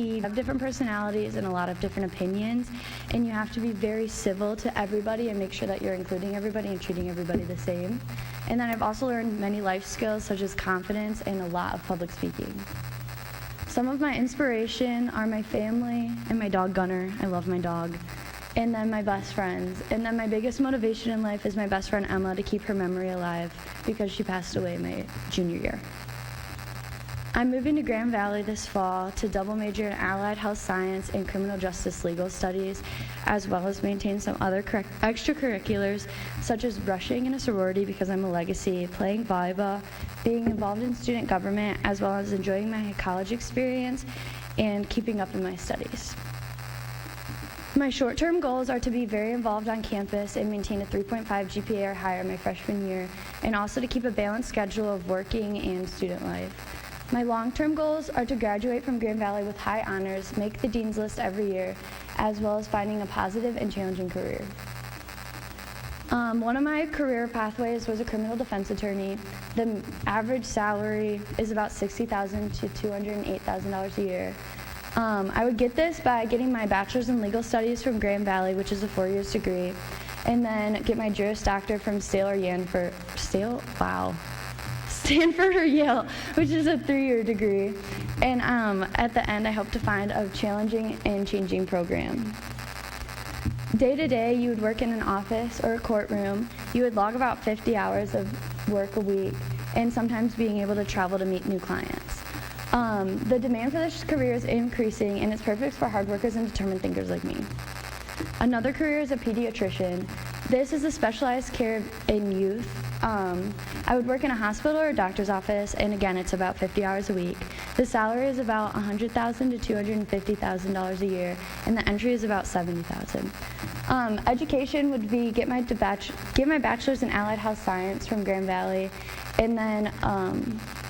key. You have different personalities and a lot of different opinions, and you have to be very civil to everybody and make sure that you're including everybody and treating everybody the same. And then I've also learned many life skills such as confidence and a lot of public speaking. Some of my inspiration are my family and my dog Gunner. I love my dog. And then my best friends. And then my biggest motivation in life is my best friend Emma, to keep her memory alive because she passed away my junior year. I'm moving to Grand Valley this fall to double major in Allied Health Science and Criminal Justice Legal Studies, as well as maintain some other extracurriculars, such as rushing in a sorority because I'm a legacy, playing volleyball, being involved in student government, as well as enjoying my college experience and keeping up in my studies. My short-term goals are to be very involved on campus and maintain a 3.5 GPA or higher my freshman year, and also to keep a balanced schedule of working and student life. My long-term goals are to graduate from Grand Valley with high honors, make the Dean's List every year, as well as finding a positive and challenging career. One of my career pathways was a criminal defense attorney. The average salary is about $60,000 to $208,000 a year. I would get this by getting my bachelor's in legal studies from Grand Valley, which is a 4-year degree, and then get my Juris Doctor from Stanford or Yale, which is a 3-year degree. And at the end, I hope to find a challenging and changing program. Day to day, you would work in an office or a courtroom. You would log about 50 hours of work a week, and sometimes being able to travel to meet new clients. The demand for this career is increasing, and it's perfect for hard workers and determined thinkers like me. Another career is a pediatrician. This is a specialized care in youth. I would work in a hospital or a doctor's office, and again, it's about 50 hours a week. The salary is about $100,000 to $250,000 a year, and the entry is about $70,000. Education would be get my bachelor's in Allied Health Science from Grand Valley, and then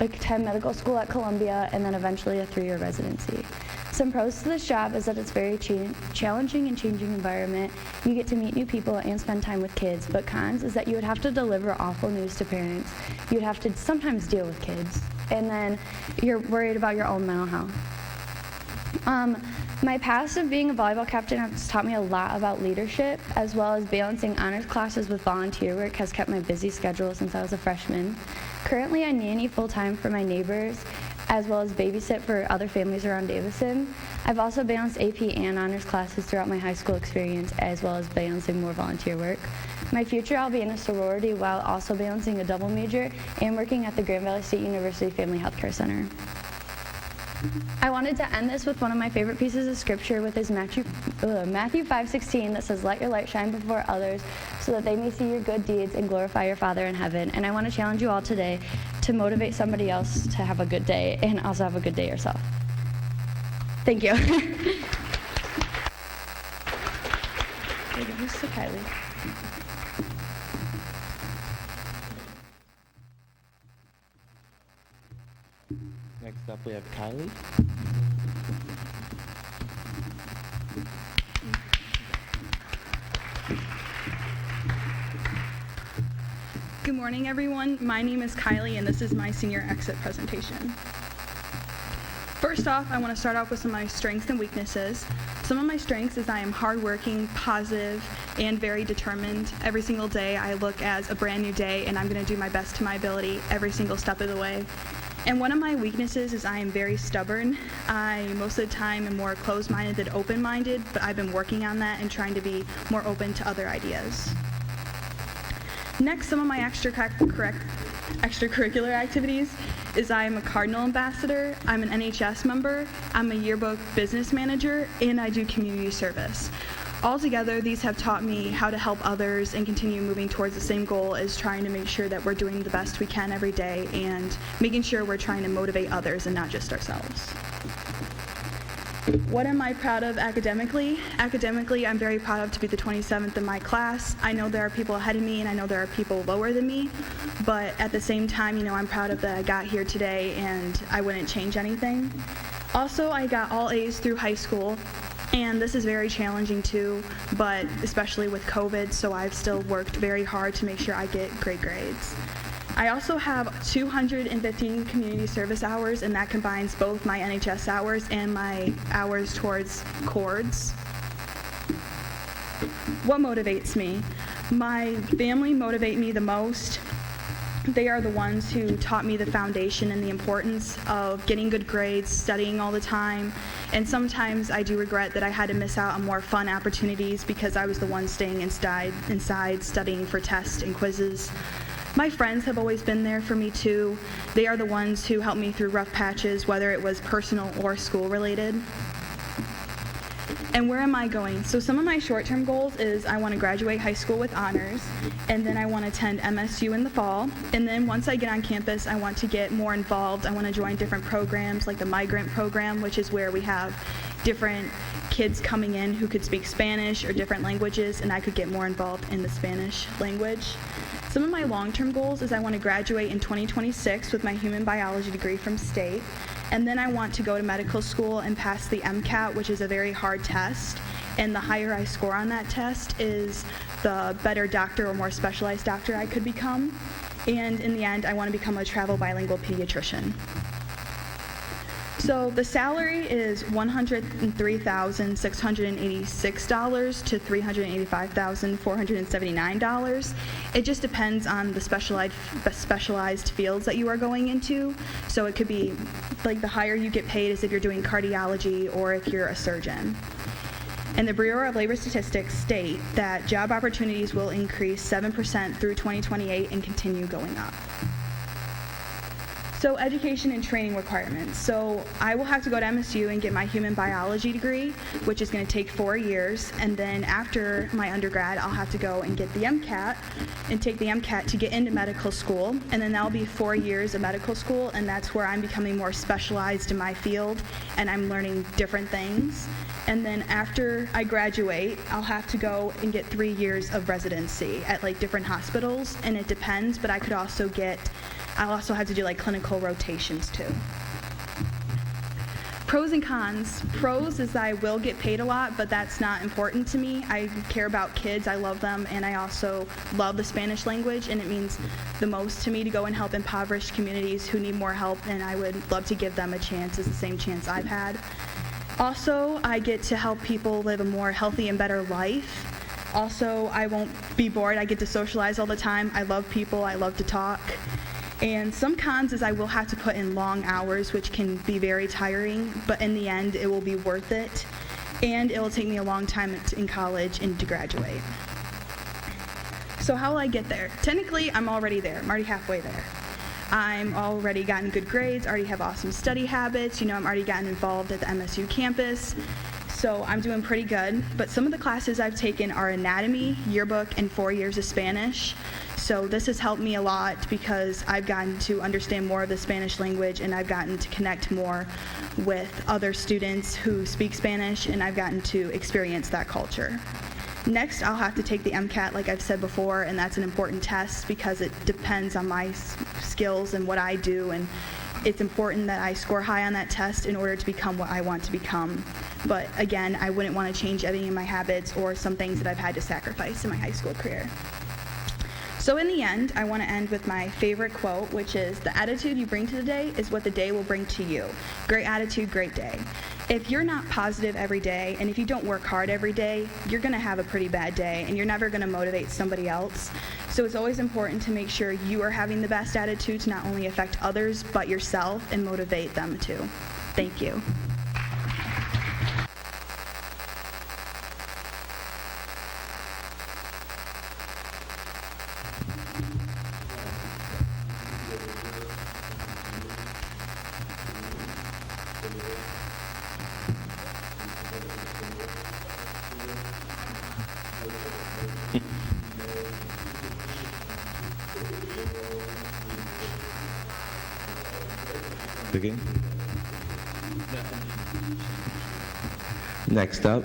attend medical school at Columbia, and then eventually a 3-year residency. Some pros to this job is that it's very challenging and changing environment. You get to meet new people and spend time with kids, but cons is that you would have to deliver awful news to parents. You'd have to sometimes deal with kids, and then you're worried about your own mental health. My past of being a volleyball captain has taught me a lot about leadership, as well as balancing honors classes with volunteer work has kept my busy schedule since I was a freshman. Currently, I nanny full-time for my neighbors, as well as babysit for other families around Davison. I've also balanced AP and honors classes throughout my high school experience, as well as balancing more volunteer work. My future, I'll be in a sorority while also balancing a double major and working at the Grand Valley State University Family Healthcare Center. I wanted to end this with one of my favorite pieces of scripture, with his Matthew 5:16 that says, "Let your light shine before others so that they may see your good deeds and glorify your Father in heaven." And I want to challenge you all today to motivate somebody else to have a good day and also have a good day yourself. Thank you. This to Kylie. Next up, we have Kylie. Good morning, everyone. My name is Kylie, and this is my senior exit presentation. First off, I want to start off with some of my strengths and weaknesses. Some of my strengths is I am hardworking, positive, and very determined. Every single day I look as a brand new day, and I'm going to do my best to my ability every single step of the way. And one of my weaknesses is I am very stubborn. I most of the time am more closed-minded than open-minded, but I've been working on that and trying to be more open to other ideas. Next, some of my extracurricular activities is I am a Cardinal ambassador, I'm an NHS member, I'm a yearbook business manager, and I do community service. Altogether, these have taught me how to help others and continue moving towards the same goal as trying to make sure that we're doing the best we can every day and making sure we're trying to motivate others and not just ourselves. What am I proud of academically? Academically, I'm very proud of to be the 27th in my class. I know there are people ahead of me and I know there are people lower than me, but at the same time, I'm proud of that I got here today and I wouldn't change anything. Also, I got all A's through high school, and this is very challenging too, but especially with COVID, so I've still worked very hard to make sure I get great grades. I also have 215 community service hours, and that combines both my NHS hours and my hours towards chords. What motivates me? My family motivate me the most. They are the ones who taught me the foundation and the importance of getting good grades, studying all the time, and sometimes I do regret that I had to miss out on more fun opportunities because I was the one staying inside studying for tests and quizzes. My friends have always been there for me too. They are the ones who helped me through rough patches, whether it was personal or school related. And where am I going? So some of my short-term goals is I want to graduate high school with honors, and then I want to attend MSU in the fall. And then once I get on campus, I want to get more involved. I want to join different programs like the migrant program, which is where we have different kids coming in who could speak Spanish or different languages, and I could get more involved in the Spanish language. Some of my long-term goals is I want to graduate in 2026 with my human biology degree from state. And then I want to go to medical school and pass the MCAT, which is a very hard test. And the higher I score on that test is the better doctor or more specialized doctor I could become. And in the end, I want to become a travel bilingual pediatrician. So the salary is $103,686 to $385,479. It just depends on the specialized fields that you are going into. So it could be like the higher you get paid is if you're doing cardiology or if you're a surgeon. And the Bureau of Labor Statistics state that job opportunities will increase 7% through 2028 and continue going up. So education and training requirements. So I will have to go to MSU and get my human biology degree, which is going to take 4 years. And then after my undergrad, I'll have to go and get the MCAT and take the MCAT to get into medical school. And then that'll be 4 years of medical school, and that's where I'm becoming more specialized in my field and I'm learning different things. And then after I graduate, I'll have to go and get 3 years of residency at like different hospitals, and it depends, but I'll also have to do like clinical rotations too. Pros and cons. Pros is that I will get paid a lot, but that's not important to me. I care about kids, I love them, and I also love the Spanish language, and it means the most to me to go and help impoverished communities who need more help, and I would love to give them a chance as the same chance I've had. Also, I get to help people live a more healthy and better life. Also, I won't be bored. I get to socialize all the time. I love people, I love to talk. And some cons is I will have to put in long hours, which can be very tiring, but in the end, it will be worth it. And it will take me a long time in college and to graduate. So how will I get there? Technically, I'm already there. I'm already halfway there. I'm already gotten good grades, already have awesome study habits. I'm already gotten involved at the MSU campus. So I'm doing pretty good. But some of the classes I've taken are anatomy, yearbook, and 4 years of Spanish. So this has helped me a lot because I've gotten to understand more of the Spanish language, and I've gotten to connect more with other students who speak Spanish, and I've gotten to experience that culture. Next, I'll have to take the MCAT, like I've said before, and that's an important test because it depends on my skills and what I do, and it's important that I score high on that test in order to become what I want to become. But again, I wouldn't want to change any of my habits or some things that I've had to sacrifice in my high school career. So in the end, I want to end with my favorite quote, which is, "The attitude you bring to the day is what the day will bring to you." Great attitude, great day. If you're not positive every day, and if you don't work hard every day, you're going to have a pretty bad day, and you're never going to motivate somebody else. So it's always important to make sure you are having the best attitude to not only affect others, but yourself, and motivate them too. Thank you. Begin. Next up.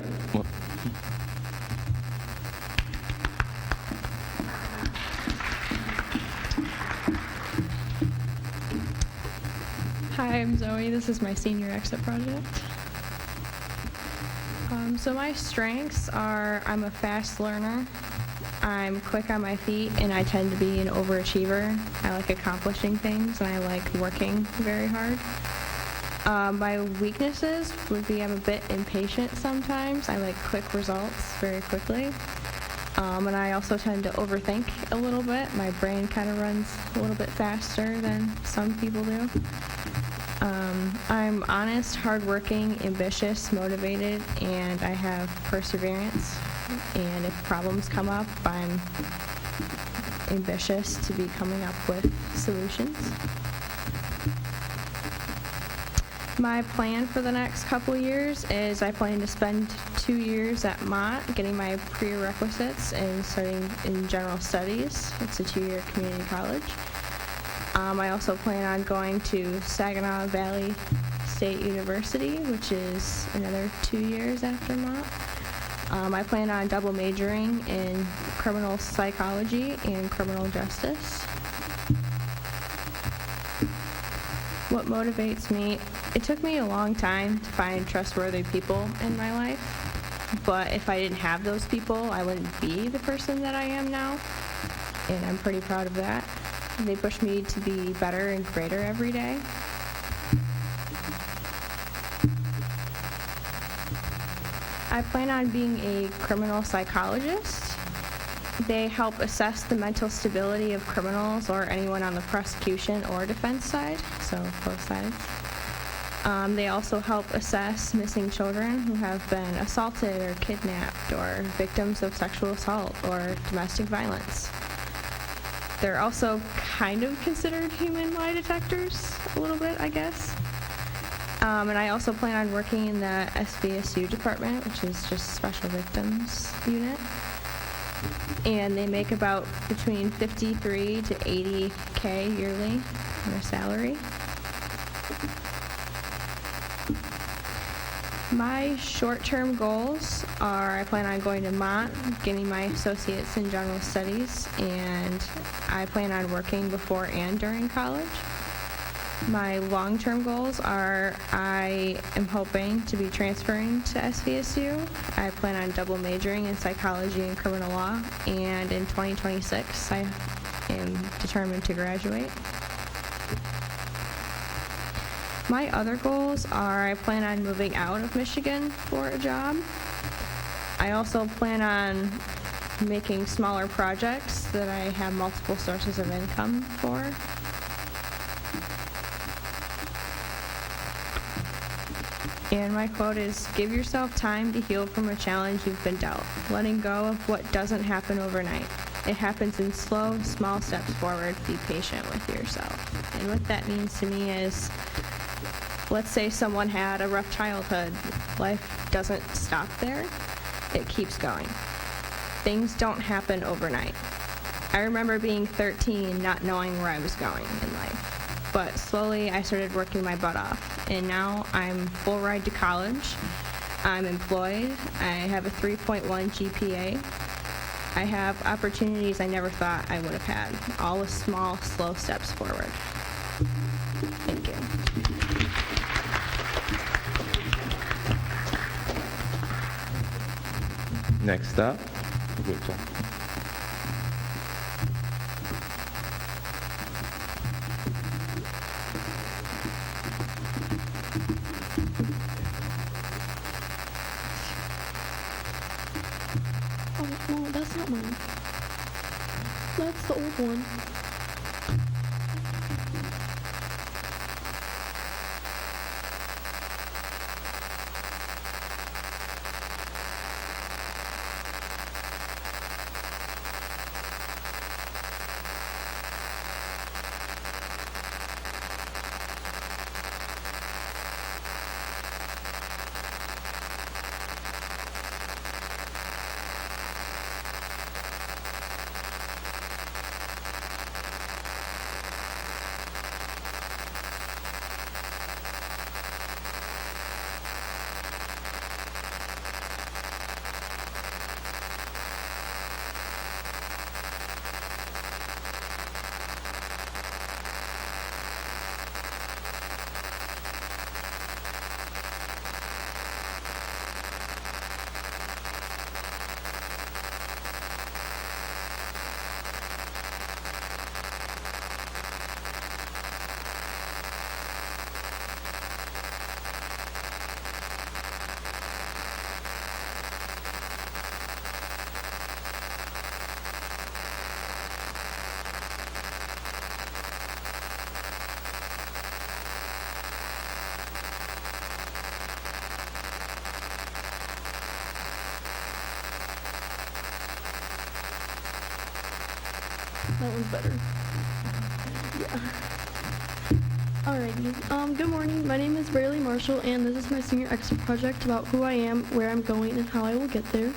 Hi, I'm Zoe. This is my senior exit project. So my strengths are I'm a fast learner. I'm quick on my feet, and I tend to be an overachiever. I like accomplishing things, and I like working very hard. My weaknesses would be I'm a bit impatient sometimes. I like quick results very quickly. And I also tend to overthink a little bit. My brain kind of runs a little bit faster than some people do. I'm honest, hardworking, ambitious, motivated, and I have perseverance. And if problems come up, I'm ambitious to be coming up with solutions. My plan for the next couple years is I plan to spend 2 years at Mott getting my prerequisites and studying in general studies. It's a 2-year community college. I also plan on going to Saginaw Valley State University, which is another 2 years after Mott. I plan on double majoring in criminal psychology and criminal justice. What motivates me? It took me a long time to find trustworthy people in my life, but if I didn't have those people, I wouldn't be the person that I am now, and I'm pretty proud of that. They push me to be better and greater every day. I plan on being a criminal psychologist. They help assess the mental stability of criminals or anyone on the prosecution or defense side, so both sides. They also help assess missing children who have been assaulted or kidnapped or victims of sexual assault or domestic violence. They're also kind of considered human lie detectors, a little bit, I guess. And I also plan on working in the SVSU department, which is just Special Victims Unit. And they make about between 53 to 80K yearly in their salary. My short-term goals are I plan on going to Mott, getting my associates in general studies, and I plan on working before and during college. My long-term goals are I am hoping to be transferring to SVSU. I plan on double majoring in psychology and criminal law, and in 2026 I am determined to graduate. My other goals are I plan on moving out of Michigan for a job. I also plan on making smaller projects that I have multiple sources of income for. And my quote is, give yourself time to heal from a challenge you've been dealt, letting go of what doesn't happen overnight. It happens in slow, small steps forward. Be patient with yourself. And what that means to me is, let's say someone had a rough childhood. Life doesn't stop there. It keeps going. Things don't happen overnight. I remember being 13, not knowing where I was going in life. But slowly I started working my butt off, and now I'm full ride to college. I'm employed. I have a 3.1 GPA. I have opportunities I never thought I would have had, all with small, slow steps forward. Thank you. Next up, Rachel. Oh, no, that's not mine. That's the old one. That one's better. Yeah. Alrighty. Good morning. My name is Braylee Marshall, and this is my senior exit project about who I am, where I'm going, and how I will get there.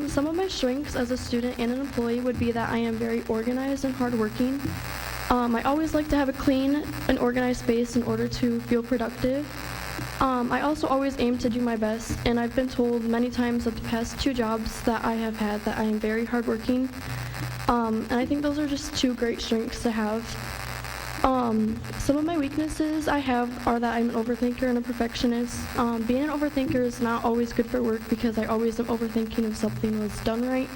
Some of my strengths as a student and an employee would be that I am very organized and hardworking. I always like to have a clean and organized space in order to feel productive. I also always aim to do my best, and I've been told many times at the past 2 jobs that I have had that I am very hardworking. And I think those are just 2 great strengths to have. Some of my weaknesses I have are that I'm an overthinker and a perfectionist. Being an overthinker is not always good for work because I always am overthinking if something was done right.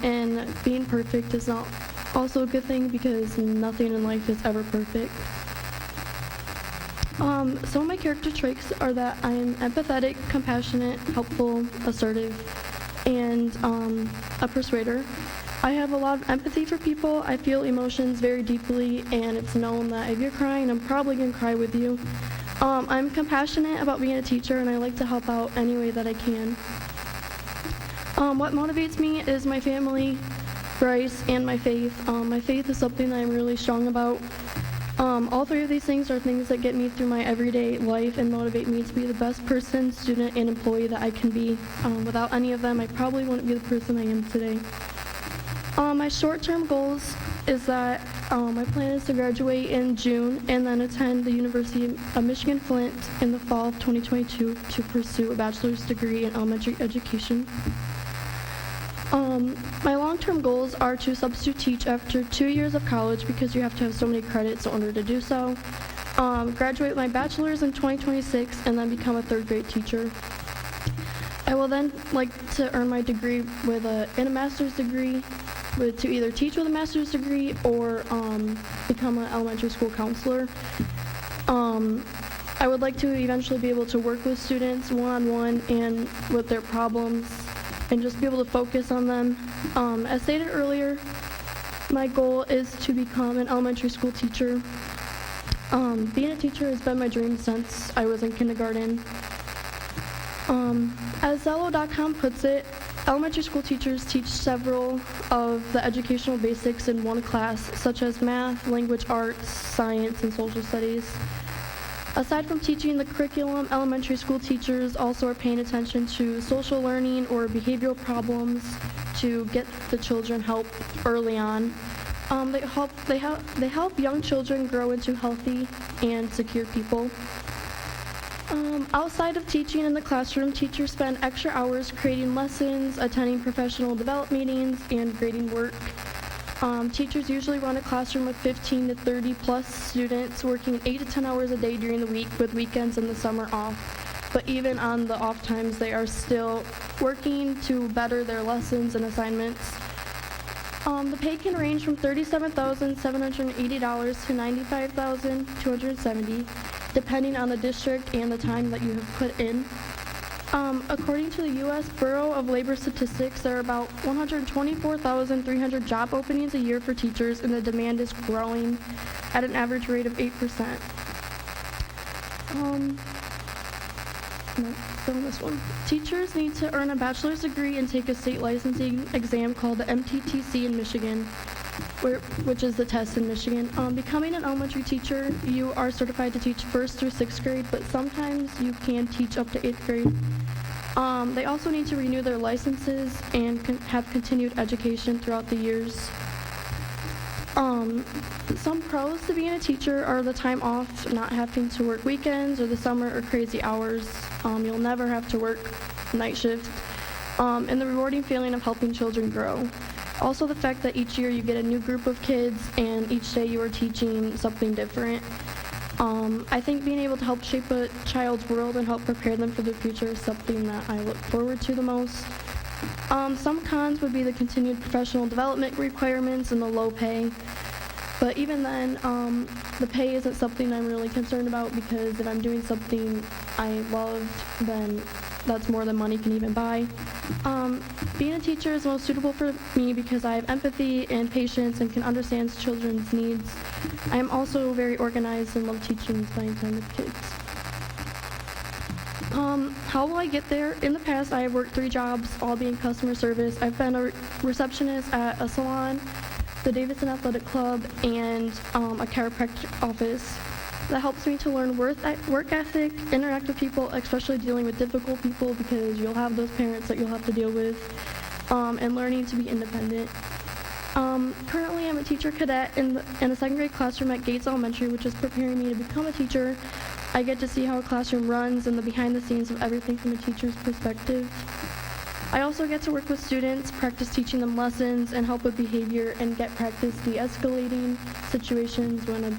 And being perfect is not also a good thing because nothing in life is ever perfect. Some of my character traits are that I am empathetic, compassionate, helpful, assertive, and a persuader. I have a lot of empathy for people. I feel emotions very deeply, and it's known that if you're crying, I'm probably going to cry with you. I'm compassionate about being a teacher, and I like to help out any way that I can. What motivates me is my family, Bryce, and my faith. My faith is something that I'm really strong about. All 3 of these things are things that get me through my everyday life and motivate me to be the best person, student, and employee that I can be. Without any of them, I probably wouldn't be the person I am today. My short-term goals is that my plan is to graduate in June and then attend the University of Michigan-Flint in the fall of 2022 to pursue a bachelor's degree in elementary education. My long-term goals are to substitute teach after 2 years of college because you have to have so many credits in order to do so. Graduate with my bachelor's in 2026 and then become a 3rd grade teacher. I will then like to earn my degree in a master's degree to either teach with a master's degree or become an elementary school counselor. I would like to eventually be able to work with students one-on-one and with their problems and just be able to focus on them. As stated earlier, my goal is to become an elementary school teacher. Being a teacher has been my dream since I was in kindergarten. As Zello.com puts it, elementary school teachers teach several of the educational basics in one class, such as math, language arts, science, and social studies. Aside from teaching the curriculum, elementary school teachers also are paying attention to social learning or behavioral problems to get the children help early on. They help young children grow into healthy and secure people. Outside of teaching in the classroom, teachers spend extra hours creating lessons, attending professional development meetings, and grading work. Teachers usually run a classroom with 15 to 30 plus students working 8 to 10 hours a day during the week with weekends and the summer off. But even on the off times, they are still working to better their lessons and assignments. The pay can range from $37,780 to $95,270, depending on the district and the time that you have put in. According to the U.S. Bureau of Labor Statistics, there are about 124,300 job openings a year for teachers, and the demand is growing at an average rate of 8%. Still on this one. Teachers need to earn a bachelor's degree and take a state licensing exam called the MTTC in Michigan, which is the test in Michigan. Becoming an elementary teacher, you are certified to teach 1st through 6th grade, but sometimes you can teach up to 8th grade. They also need to renew their licenses and have continued education throughout the years. Some pros to being a teacher are the time off, not having to work weekends or the summer or crazy hours. You'll never have to work night shift. And the rewarding feeling of helping children grow. Also the fact that each year you get a new group of kids and each day you are teaching something different. I think being able to help shape a child's world and help prepare them for their future is something that I look forward to the most. Some cons would be the continued professional development requirements and the low pay. But even then, the pay isn't something I'm really concerned about because if I'm doing something I love, then that's more than money can even buy. Being a teacher is most suitable for me because I have empathy and patience and can understand children's needs. I am also very organized and love teaching and spending time with kids. How will I get there? In the past, I have worked 3 jobs, all being customer service. I've been a receptionist at a salon, the Davidson Athletic Club, and a chiropractic office. That helps me to learn work ethic, interact with people, especially dealing with difficult people because you'll have those parents that you'll have to deal with, and learning to be independent. Currently, I'm a teacher cadet in a second grade classroom at Gates Elementary, which is preparing me to become a teacher. I get to see how a classroom runs and the behind the scenes of everything from a teacher's perspective. I also get to work with students, practice teaching them lessons, and help with behavior and get practice de-escalating situations when a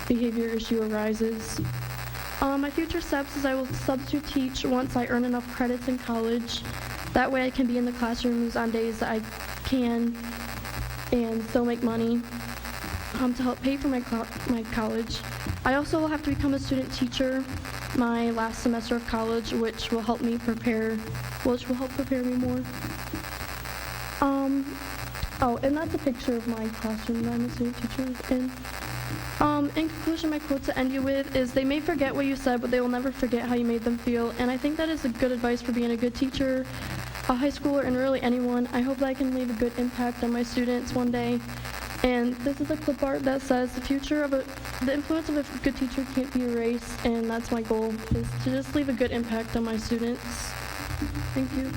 behavior issue arises. My future steps is I will substitute teach once I earn enough credits in college. That way I can be in the classrooms on days that I can and still make money to help pay for my college. I also will have to become a student teacher my last semester of college, which will help prepare me more. Oh, and that's a picture of my classroom that I'm a student teacher in. In conclusion, my quote to end you with is, they may forget what you said, but they will never forget how you made them feel. And I think that is a good advice for being a good teacher, a high schooler, and really anyone. I hope that I can leave a good impact on my students one day. And this is a clip art that says the influence of a good teacher can't be erased, and that's my goal, is to just leave a good impact on my students. Thank you.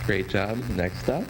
Great job. Next up.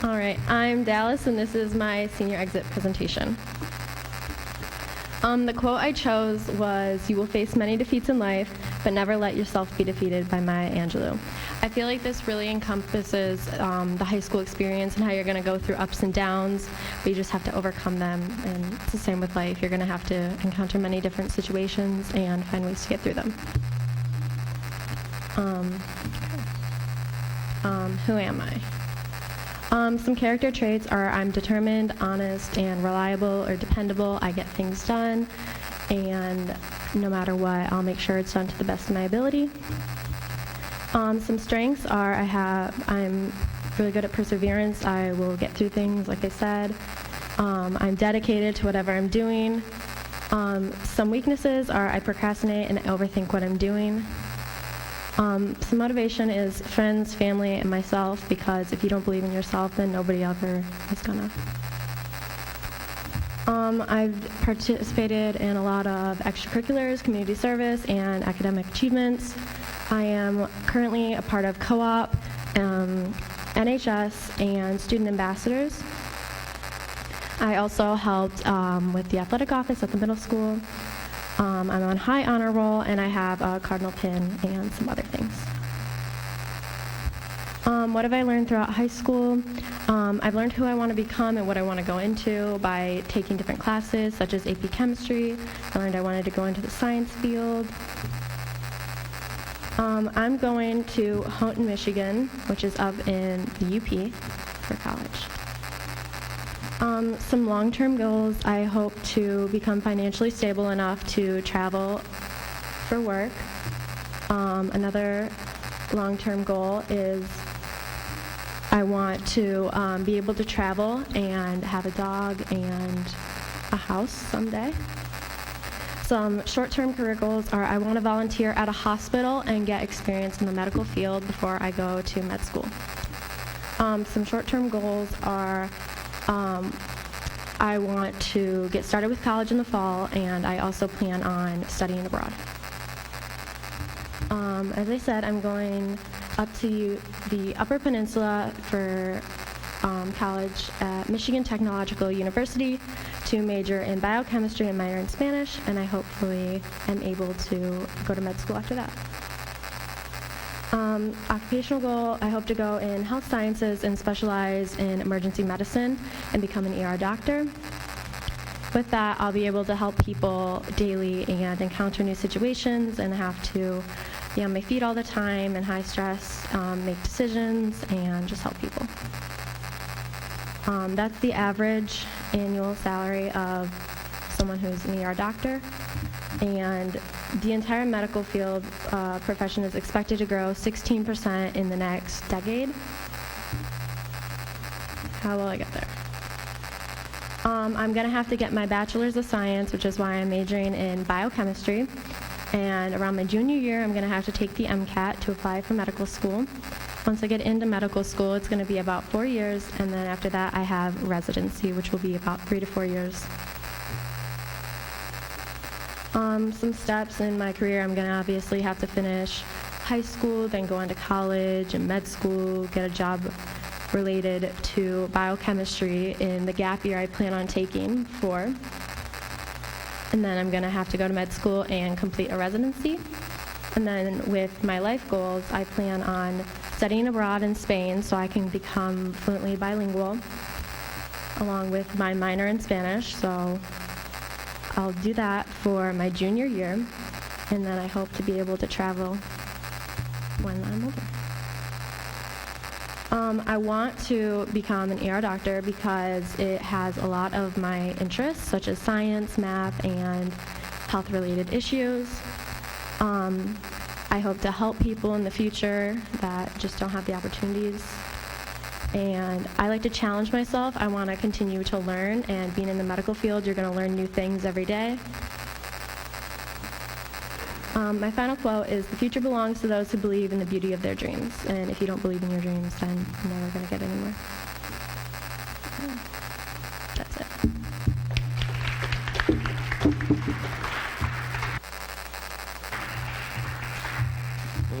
All right, I'm Dallas, and this is my senior exit presentation. The quote I chose was, "You will face many defeats in life, but never let yourself be defeated," by Maya Angelou. I feel like this really encompasses the high school experience and how you're going to go through ups and downs, but you just have to overcome them. And it's the same with life. You're going to have to encounter many different situations and find ways to get through them. Who am I? Some character traits are, I'm determined, honest, and reliable or dependable. I get things done, and no matter what, I'll make sure it's done to the best of my ability. Some strengths are, I'm really good at perseverance. I will get through things, like I said. I'm dedicated to whatever I'm doing. Some weaknesses are, I procrastinate and overthink what I'm doing. Some motivation is friends, family, and myself, because if you don't believe in yourself, then nobody ever is gonna. I've participated in a lot of extracurriculars, community service, and academic achievements. I am currently a part of co-op, NHS, and student ambassadors. I also helped with the athletic office at the middle school. I'm on high honor roll, and I have a cardinal pin and some other things. What have I learned throughout high school? I've learned who I want to become and what I want to go into by taking different classes, such as AP Chemistry. I learned I wanted to go into the science field. I'm going to Houghton, Michigan, which is up in the UP, for college. Some long-term goals, I hope to become financially stable enough to travel for work. Another long-term goal is I want to be able to travel and have a dog and a house someday. Some short-term career goals are, I want to volunteer at a hospital and get experience in the medical field before I go to med school. Some short-term goals are, I want to get started with college in the fall, and I also plan on studying abroad. As I said, I'm going up to the Upper Peninsula for college at Michigan Technological University to major in biochemistry and minor in Spanish, and I hopefully am able to go to med school after that. Occupational goal, I hope to go in health sciences and specialize in emergency medicine and become an ER doctor. With that, I'll be able to help people daily and encounter new situations and have to be on my feet all the time and high stress, make decisions, and just help people. That's the average annual salary of someone who's an ER doctor. And the entire medical field profession is expected to grow 16% in the next decade. How will I get there? I'm going to have to get my bachelor's of science, which is why I'm majoring in biochemistry. And around my junior year, I'm going to have to take the MCAT to apply for medical school. Once I get into medical school, it's going to be about 4 years, and then after that, I have residency, which will be about 3 to 4 years. Some steps in my career, I'm going to obviously have to finish high school, then go on to college and med school, get a job related to biochemistry in the gap year I plan on taking 4. And then I'm going to have to go to med school and complete a residency. And then with my life goals, I plan on studying abroad in Spain so I can become fluently bilingual, along with my minor in Spanish. So I'll do that for my junior year, and then I hope to be able to travel when I'm older. I want to become an ER doctor because it has a lot of my interests, such as science, math, and health-related issues. I hope to help people in the future that just don't have the opportunities. And I like to challenge myself. I want to continue to learn, and being in the medical field, you're going to learn new things every day. My final quote is, "The future belongs to those who believe in the beauty of their dreams. And if you don't believe in your dreams, then you're never going to get anywhere." That's it.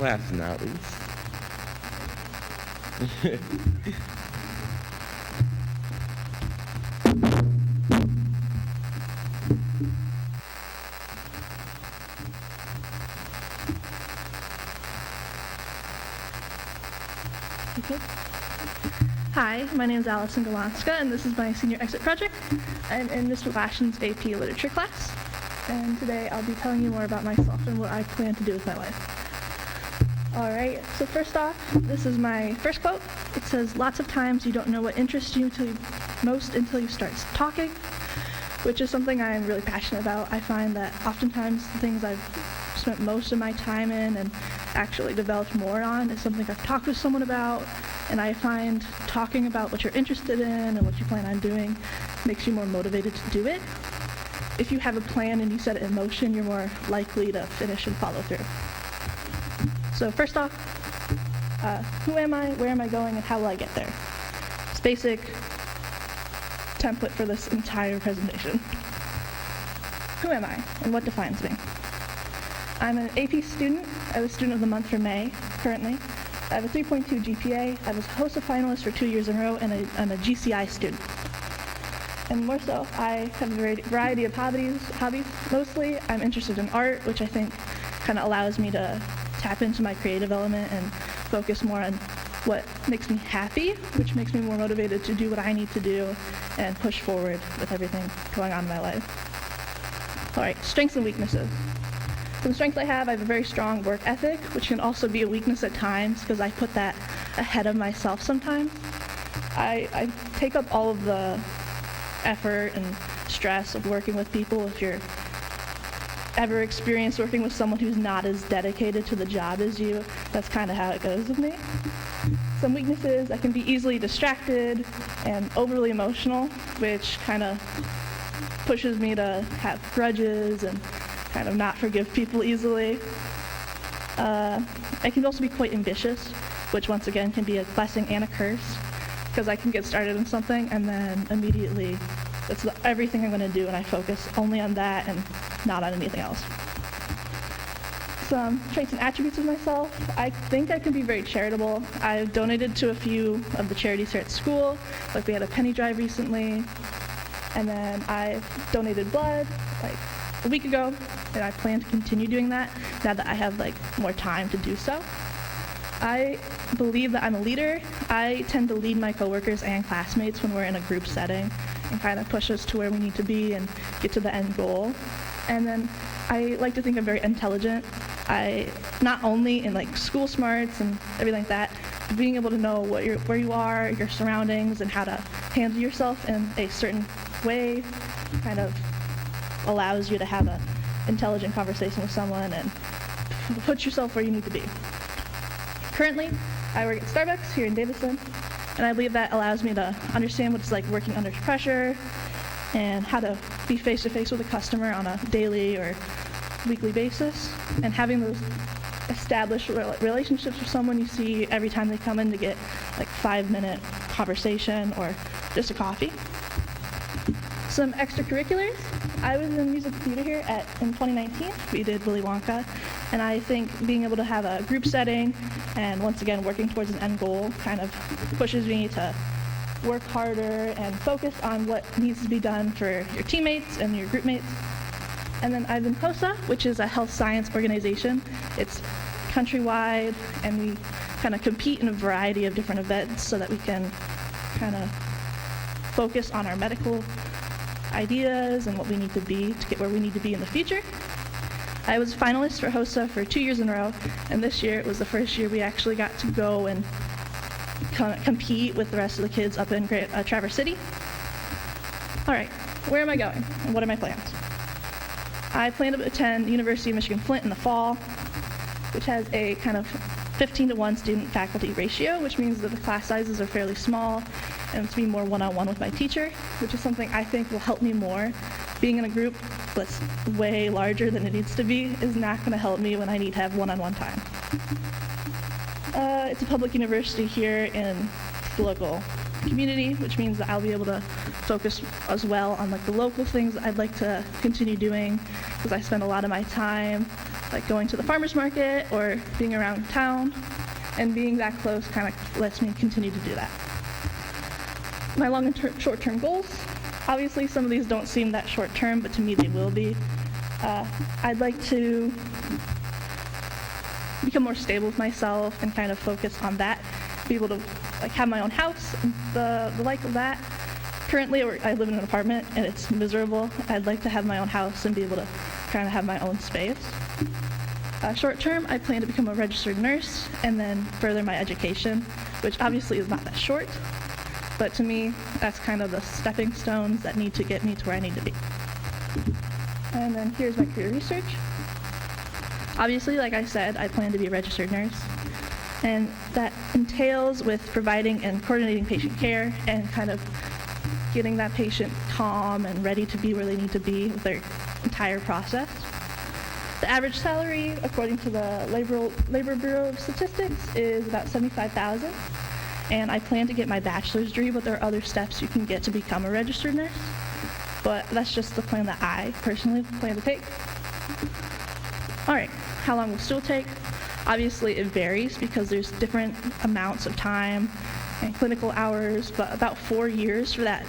Last but not least. Okay. Hi, my name is Allison Galanska, and this is my senior exit project. I'm in Mr. Lashen's AP Literature class, and today I'll be telling you more about myself and what I plan to do with my life. Alright, so first off, this is my first quote. It says, "Lots of times you don't know what interests you most until you start talking," which is something I'm really passionate about. I find that oftentimes the things I've spent most of my time in and actually developed more on is something I've talked with someone about, and I find talking about what you're interested in and what you plan on doing makes you more motivated to do it. If you have a plan and you set it in motion, you're more likely to finish and follow through. So first off, who am I, where am I going, and how will I get there? It's basic template for this entire presentation. Who am I, and what defines me? I'm an AP student. I was Student of the Month for May, currently. I have a 3.2 GPA. I was host of finalist for 2 years in a row, and I'm a GCI student. And more so, I have a variety of hobbies. Mostly, I'm interested in art, which I think kind of allows me to tap into my creative element and focus more on what makes me happy, which makes me more motivated to do what I need to do and push forward with everything going on in my life. All right, strengths and weaknesses. Some strengths I have a very strong work ethic, which can also be a weakness at times because I put that ahead of myself sometimes. I take up all of the effort and stress of working with people. If you're ever experienced working with someone who's not as dedicated to the job as you, that's kind of how it goes with me. Some weaknesses, I can be easily distracted and overly emotional, which kind of pushes me to have grudges and kind of not forgive people easily. I can also be quite ambitious, which once again can be a blessing and a curse, because I can get started on something and then immediately that's everything I'm going to do, and I focus only on that and not on anything else. Some traits and attributes of myself. I think I can be very charitable. I've donated to a few of the charities here at school, like we had a penny drive recently, and then I've donated blood like a week ago, and I plan to continue doing that now that I have like more time to do so. I believe that I'm a leader. I tend to lead my coworkers and classmates when we're in a group setting and kind of push us to where we need to be and get to the end goal. And then I like to think I'm very intelligent. I not only in like school smarts and everything like that, but being able to know where you are, your surroundings, and how to handle yourself in a certain way kind of allows you to have an intelligent conversation with someone and put yourself where you need to be. Currently, I work at Starbucks here in Davison, and I believe that allows me to understand what it's like working under pressure and how to be face-to-face with a customer on a daily or weekly basis, and having those established relationships with someone you see every time they come in to get like 5-minute conversation or just a coffee. Some extracurriculars. I was in music theater here in 2019. We did Willy Wonka, and I think being able to have a group setting and once again working towards an end goal kind of pushes me to work harder and focus on what needs to be done for your teammates and your group mates. And then I've been HOSA, which is a health science organization. It's countrywide, and we kind of compete in a variety of different events so that we can kind of focus on our medical ideas and what we need to be to get where we need to be in the future. I was a finalist for HOSA for 2 years in a row, and this year it was the first year we actually got to go and compete with the rest of the kids up in Traverse City. All right, where am I going, and what are my plans? I plan to attend University of Michigan Flint in the fall, which has a kind of 15-to-1 student-faculty ratio, which means that the class sizes are fairly small, and it's being more one-on-one with my teacher, which is something I think will help me more. Being in a group that's way larger than it needs to be is not going to help me when I need to have one-on-one time. It's a public university here in the local community, which means that I'll be able to focus as well on like the local things that I'd like to continue doing, because I spend a lot of my time like going to the farmers market or being around town, and being that close kind of lets me continue to do that. My long and short-term goals, obviously some of these don't seem that short-term, but to me they will be. I'd like to become more stable with myself and kind of focus on that, be able to like have my own house, the like of that. Currently I live in an apartment and it's miserable. I'd like to have my own house and be able to kind of have my own space. Short term, I plan to become a registered nurse and then further my education, which obviously is not that short, but to me, that's kind of the stepping stones that need to get me to where I need to be. And then here's my career research. Obviously, like I said, I plan to be a registered nurse, and that entails with providing and coordinating patient care and kind of getting that patient calm and ready to be where they need to be with their entire process. The average salary, according to the Labor Bureau of Statistics, is about $75,000, and I plan to get my bachelor's degree, but there are other steps you can get to become a registered nurse, but that's just the plan that I personally plan to take. All right, how long will school take? Obviously, it varies because there's different amounts of time and clinical hours, but about 4 years for that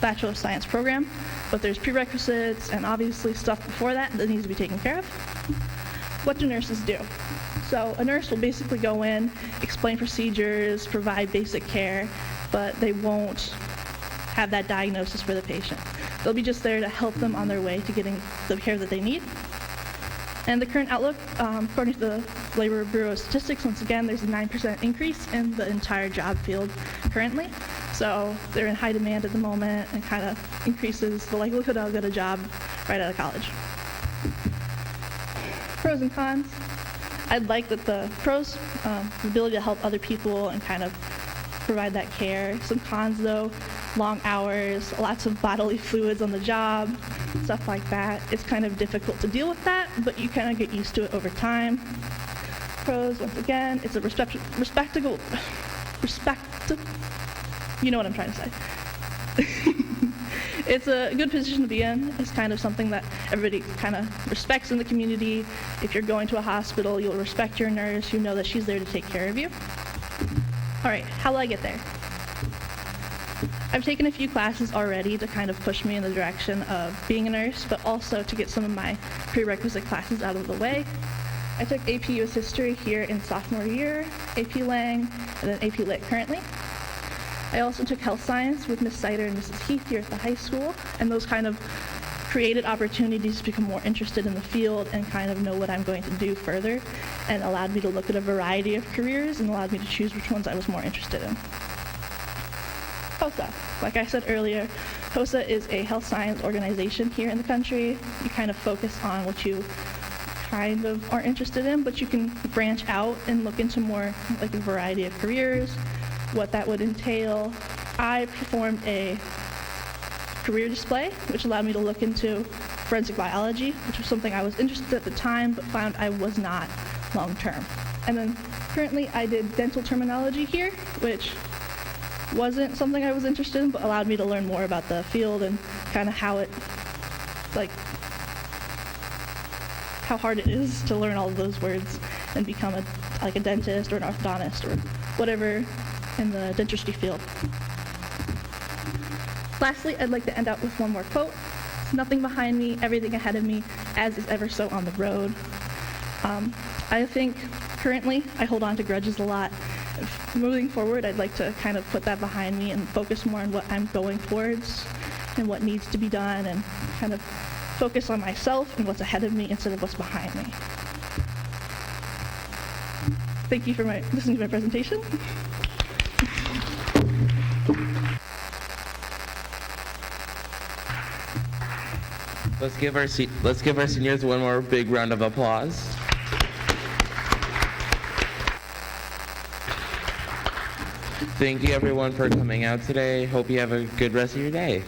Bachelor of Science program. But there's prerequisites and obviously stuff before that needs to be taken care of. What do nurses do? So a nurse will basically go in, explain procedures, provide basic care, but they won't have that diagnosis for the patient. They'll be just there to help them on their way to getting the care that they need. And the current outlook, according to the Labor Bureau of Statistics, once again, there's a 9% increase in the entire job field currently. So they're in high demand at the moment and kind of increases the likelihood I'll get a job right out of college. Pros and cons. I'd like that the pros, the ability to help other people and kind of provide that care. Some cons though, long hours, lots of bodily fluids on the job, stuff like that. It's kind of difficult to deal with that, but you kind of get used to it over time. Pros, once again, it's a you know what I'm trying to say. It's a good position to be in. It's kind of something that everybody kind of respects in the community. If you're going to a hospital, you'll respect your nurse. You know that she's there to take care of you. All right, how will I get there? I've taken a few classes already to kind of push me in the direction of being a nurse, but also to get some of my prerequisite classes out of the way. I took AP US History here in sophomore year, AP Lang, and then AP Lit currently. I also took Health Science with Miss Sider and Mrs. Heath here at the high school, and those kind of created opportunities to become more interested in the field and kind of know what I'm going to do further, and allowed me to look at a variety of careers and allowed me to choose which ones I was more interested in. HOSA. Like I said earlier, HOSA is a health science organization here in the country. You kind of focus on what you kind of are interested in, but you can branch out and look into more like a variety of careers, what that would entail. I performed a career display, which allowed me to look into forensic biology, which was something I was interested in at the time, but found I was not long term. And then currently I did dental terminology here, which wasn't something I was interested in, but allowed me to learn more about the field and kind of how hard it is to learn all of those words and become a dentist or an orthodontist or whatever in the dentistry field. Lastly, I'd like to end out with one more quote. It's nothing behind me, everything ahead of me, as is ever so on the road. I think currently I hold on to grudges a lot. Moving forward, I'd like to kind of put that behind me and focus more on what I'm going towards and what needs to be done, and kind of focus on myself and what's ahead of me instead of what's behind me. Thank you for listening to my presentation. Let's give our seniors one more big round of applause. Thank you everyone for coming out today. Hope you have a good rest of your day.